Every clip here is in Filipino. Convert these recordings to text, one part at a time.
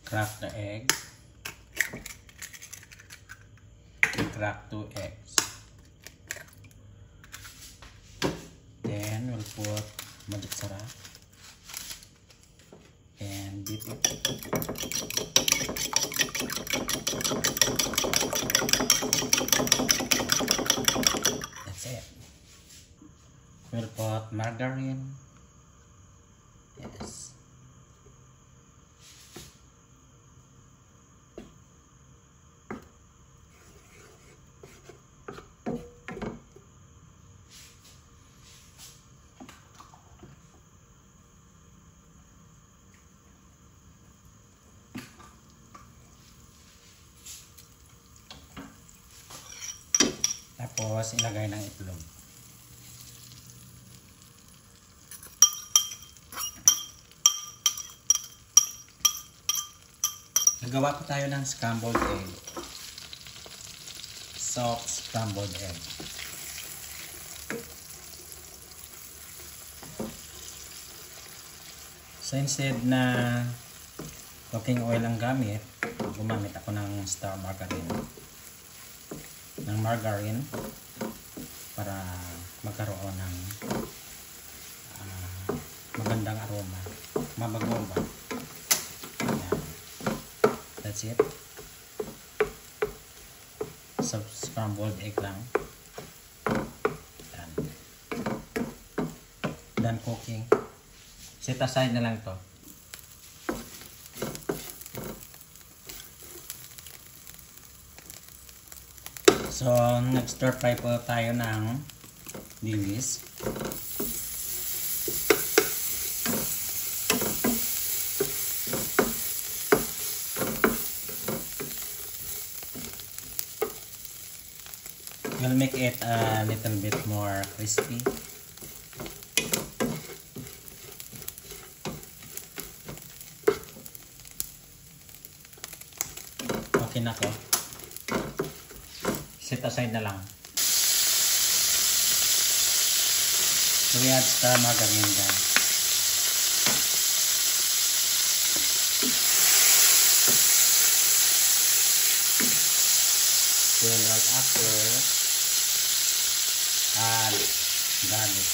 Crack the egg. Crack 2 eggs. Then we'll put masarap and beat it. That's it. We'll put margarine. Yes. Tapos ilagay ng itlog. Nagawa po tayo ng scrambled egg. Soft scrambled egg. So instead na cooking oil ang gamit, gumamit ako ng star margarine. Ng margarine para magkaroon ng magandang aroma. Mabago ba? Yan. That's it. So, scrambled egg lang. Yan. Done cooking. Set aside na lang to. So, nag-stir fry po tayo ng dilis. We'll make it a little bit more crispy. Okay na to. Set aside na lang. So we add star margarine guys. Then right after, add garlic.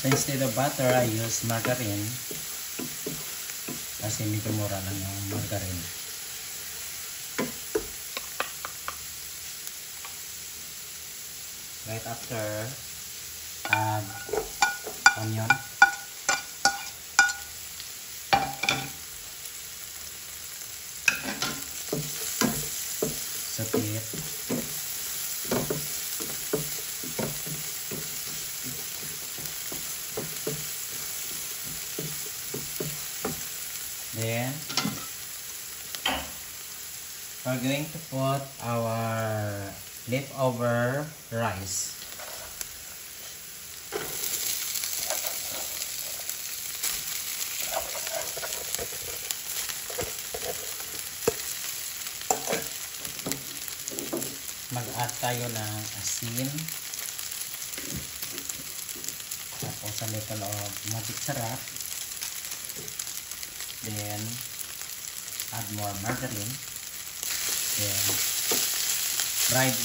So instead of butter, I use margarine kasi medyo mura lang yung margarine. Right after, add onion. Saute it. Then, we're going to put our leftover rice. Mag-add tayo ng asin. Tapos a little of masarap. Then, add more margarine. Then, fry it.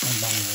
Ang bango.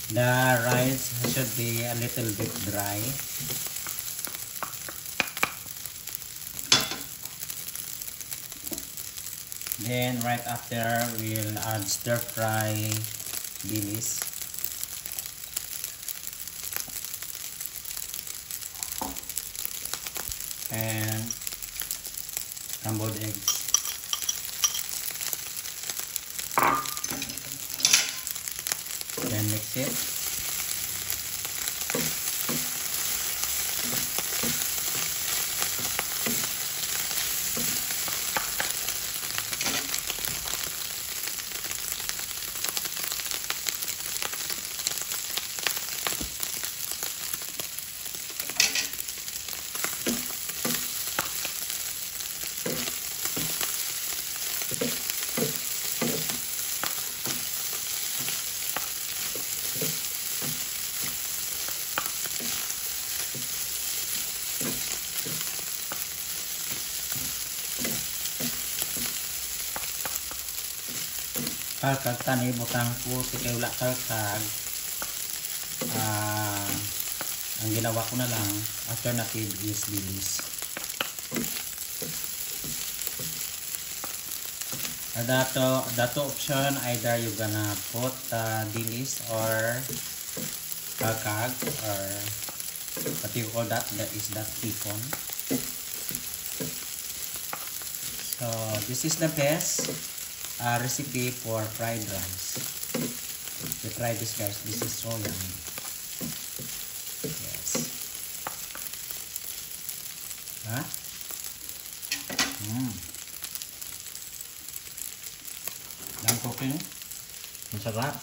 The rice should be a little bit dry. Then right after we'll add stir fry dilis. And scrambled eggs. Then mix it. Kalkag tani butang po kay wala kalkag. Ang ginawa ko na lang alternative is dilis. That option either you gonna put dilis or kalkag, or what you call that, is that hipon. So this is the best recipe for fried rice. You try this, guys. This is so yummy. Yes. Huh? Done cooking. Masarap.